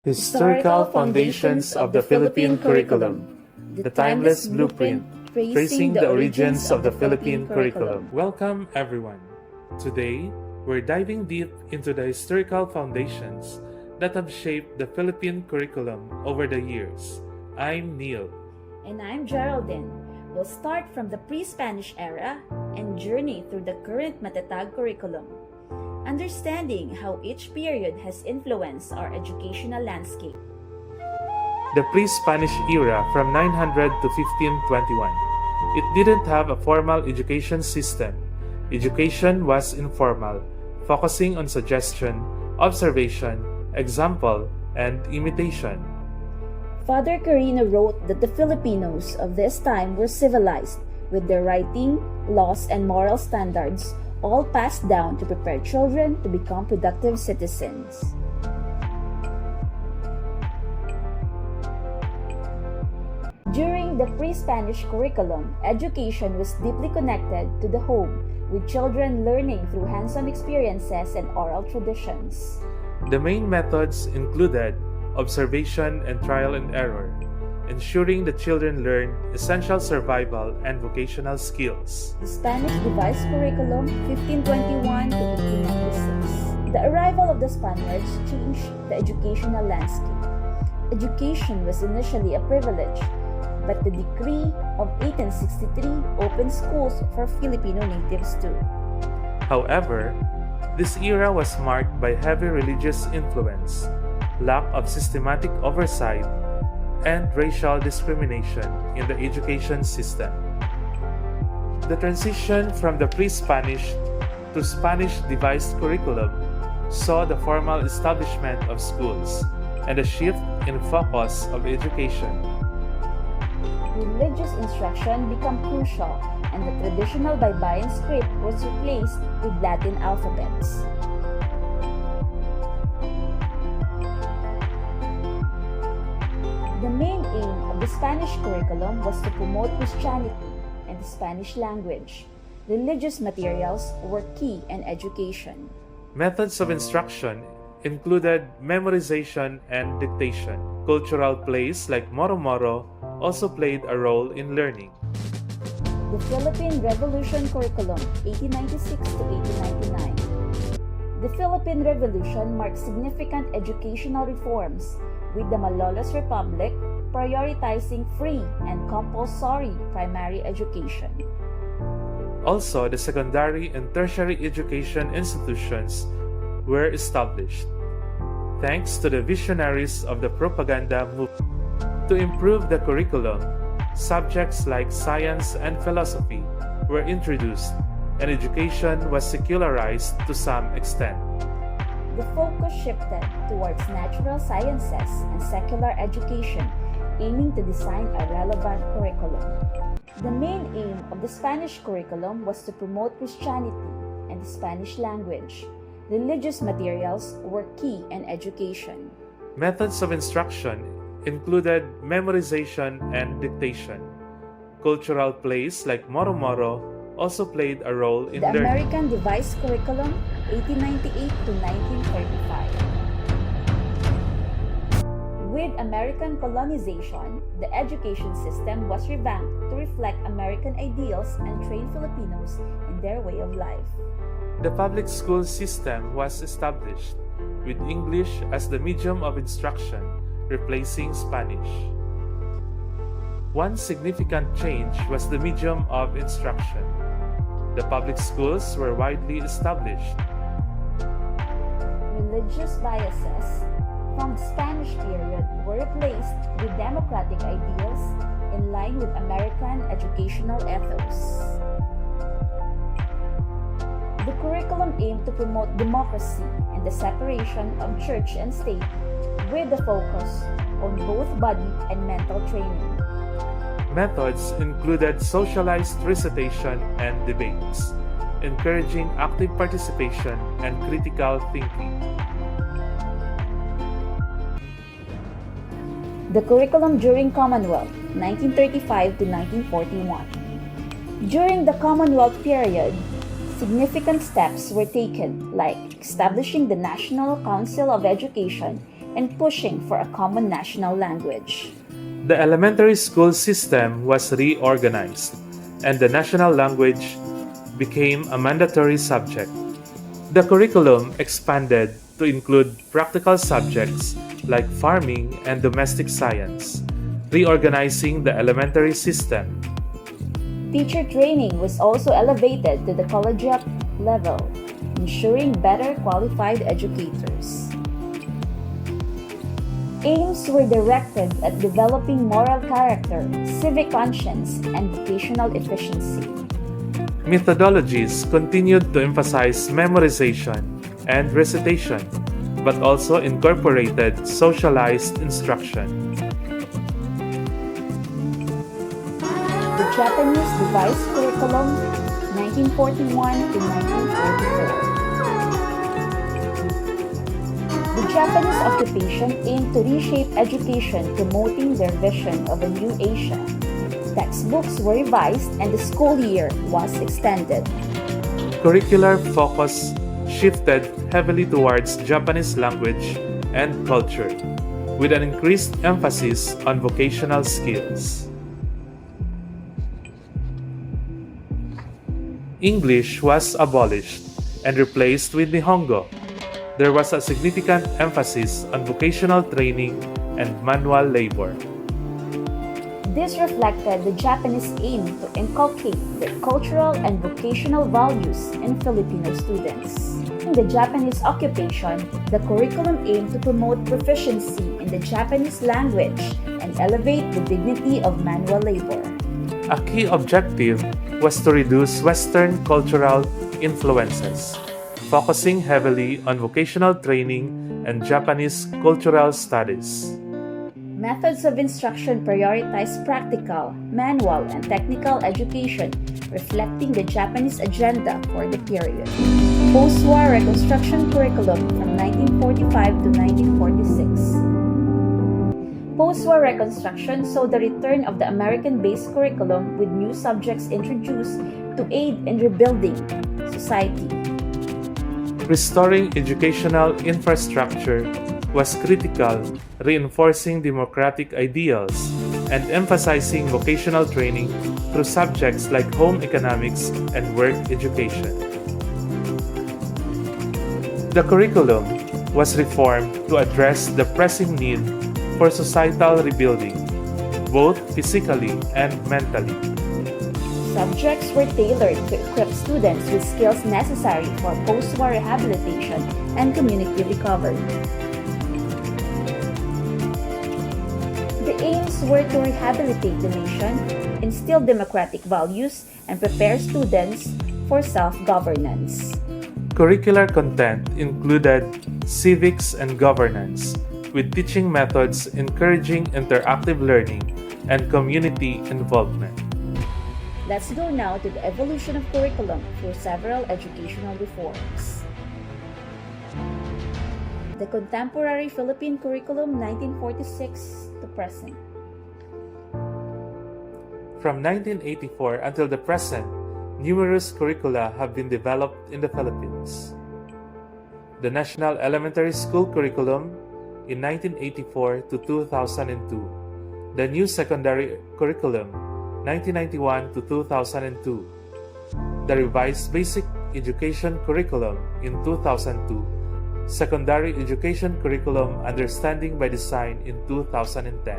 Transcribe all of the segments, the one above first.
Historical Foundations of the Philippine Curriculum, the timeless blueprint, tracing the origins of the Philippine curriculum. Welcome, everyone. Today, we're diving deep into the historical foundations that have shaped the Philippine curriculum over the years. I'm Neil. And I'm Geraldine. We'll start from the pre-Spanish era and journey through the current Matatag curriculum, understanding how each period has influenced our educational landscape. The pre-Spanish era from 900 to 1521. It didn't have a formal education system. Education was informal, focusing on suggestion, observation, example, and imitation. Father Carino wrote that the Filipinos of this time were civilized, with their writing, laws, and moral standards all passed down to prepare children to become productive citizens. During the pre-Spanish curriculum, education was deeply connected to the home, with children learning through hands-on experiences and oral traditions. The main methods included observation and trial and error, ensuring the children learn essential survival and vocational skills. The Spanish devised curriculum 1521 to 1896. The arrival of the Spaniards changed the educational landscape. Education was initially a privilege, but the decree of 1863 opened schools for Filipino natives too. However, this era was marked by heavy religious influence, lack of systematic oversight, and racial discrimination in the education system. The transition from the pre-Spanish to Spanish devised curriculum saw the formal establishment of schools and a shift in focus of education. Religious instruction became crucial, and the traditional Baybayin script was replaced with Latin alphabets. The main aim of the Spanish curriculum was to promote Christianity and the Spanish language. Religious materials were key in education. Methods of instruction included memorization and dictation. Cultural plays like Moro Moro also played a role in learning. The Philippine Revolution curriculum 1896 to 1899. The Philippine Revolution marked significant educational reforms, with the Malolos Republic prioritizing free and compulsory primary education. Also, the secondary and tertiary education institutions were established, thanks to the visionaries of the propaganda movement. To improve the curriculum, subjects like science and philosophy were introduced, and education was secularized to some extent. The focus shifted towards natural sciences and secular education, aiming to design a relevant curriculum. The main aim of the Spanish curriculum was to promote Christianity and the Spanish language. Religious materials were key in education. Methods of instruction included memorization and dictation. Cultural plays like Moro Moro also played a role in the learning. American Devised Curriculum 1898 to 1935. With American colonization, the education system was revamped to reflect American ideals and train Filipinos in their way of life. The public school system was established, with English as the medium of instruction, replacing Spanish. One significant change was the medium of instruction. The public schools were widely established. Religious biases from the Spanish period were replaced with democratic ideals in line with American educational ethos. The curriculum aimed to promote democracy and the separation of church and state, with the focus on both body and mental training. Methods included socialized recitation and debates, encouraging active participation and critical thinking. The curriculum during Commonwealth, 1935 to 1941. During the Commonwealth period, significant steps were taken, like establishing the National Council of Education and pushing for a common national language. The elementary school system was reorganized, and the national language became a mandatory subject. The curriculum expanded to include practical subjects like farming and domestic science, reorganizing the elementary system. Teacher training was also elevated to the collegiate level, ensuring better qualified educators. Aims were directed at developing moral character, civic conscience, and vocational efficiency. Methodologies continued to emphasize memorization and recitation, but also incorporated socialized instruction. The Japanese devised curriculum, 1941 to 1944. The Japanese occupation aimed to reshape education, promoting their vision of a new Asia. Textbooks were revised and the school year was extended. Curricular focus shifted heavily towards Japanese language and culture, with an increased emphasis on vocational skills. English was abolished and replaced with Nihongo. There was a significant emphasis on vocational training and manual labor. This reflected the Japanese aim to inculcate their cultural and vocational values in Filipino students. In the Japanese occupation, the curriculum aimed to promote proficiency in the Japanese language and elevate the dignity of manual labor. A key objective was to reduce Western cultural influences, focusing heavily on vocational training and Japanese cultural studies. Methods of instruction prioritize practical, manual, and technical education, reflecting the Japanese agenda for the period. Post-war Reconstruction curriculum from 1945 to 1946. Post-war Reconstruction saw the return of the American-based curriculum with new subjects introduced to aid in rebuilding society. Restoring educational infrastructure was critical, reinforcing democratic ideals and emphasizing vocational training through subjects like home economics and work education. The curriculum was reformed to address the pressing need for societal rebuilding, both physically and mentally. Subjects were tailored to equip students with skills necessary for post-war rehabilitation and community recovery. The aims were to rehabilitate the nation, instill democratic values, and prepare students for self-governance. Curricular content included civics and governance, with teaching methods encouraging interactive learning and community involvement. Let's go now to the evolution of curriculum through several educational reforms. The contemporary Philippine curriculum 1946 to present. From 1984 until the present, numerous curricula have been developed in the Philippines. The National Elementary School Curriculum in 1984 to 2002, the New Secondary Curriculum 1991 to 2002, the Revised Basic Education Curriculum in 2002, Secondary Education Curriculum Understanding by Design in 2010.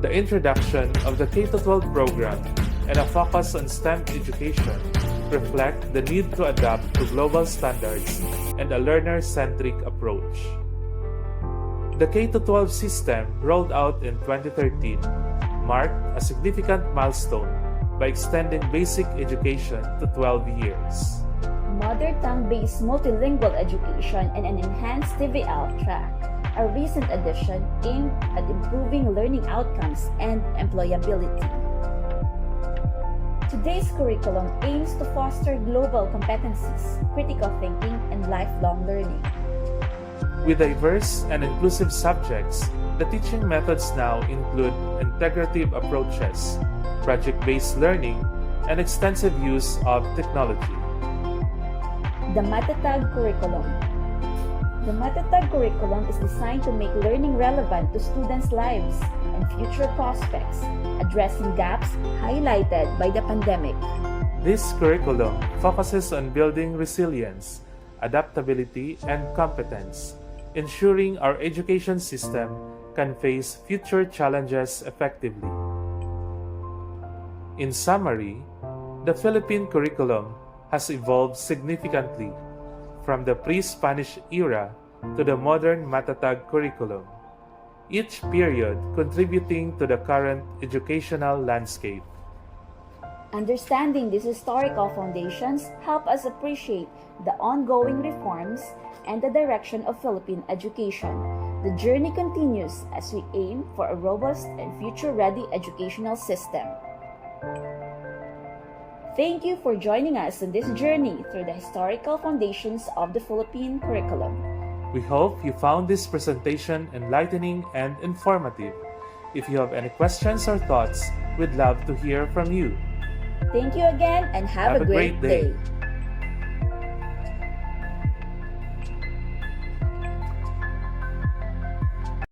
The introduction of the K-12 program and a focus on STEM education reflect the need to adapt to global standards and a learner-centric approach. The K-12 system, rolled out in 2013, marked a significant milestone by extending basic education to 12 years. Mother tongue-based multilingual education and an enhanced TVL track, a recent addition aimed at improving learning outcomes and employability. Today's curriculum aims to foster global competencies, critical thinking, and lifelong learning. With diverse and inclusive subjects, the teaching methods now include integrative approaches, project-based learning, and extensive use of technology. The Matatag curriculum. The Matatag curriculum is designed to make learning relevant to students' lives and future prospects, addressing gaps highlighted by the pandemic. This curriculum focuses on building resilience, adaptability, and competence, ensuring our education system can face future challenges effectively. In summary, the Philippine curriculum has evolved significantly from the pre-Spanish era to the modern Matatag curriculum, each period contributing to the current educational landscape. Understanding these historical foundations help us appreciate the ongoing reforms and the direction of Philippine education. The journey continues as we aim for a robust and future-ready educational system. Thank you for joining us on this journey through the historical foundations of the Philippine curriculum. We hope you found this presentation enlightening and informative. If you have any questions or thoughts, we'd love to hear from you. Thank you again and have a great day.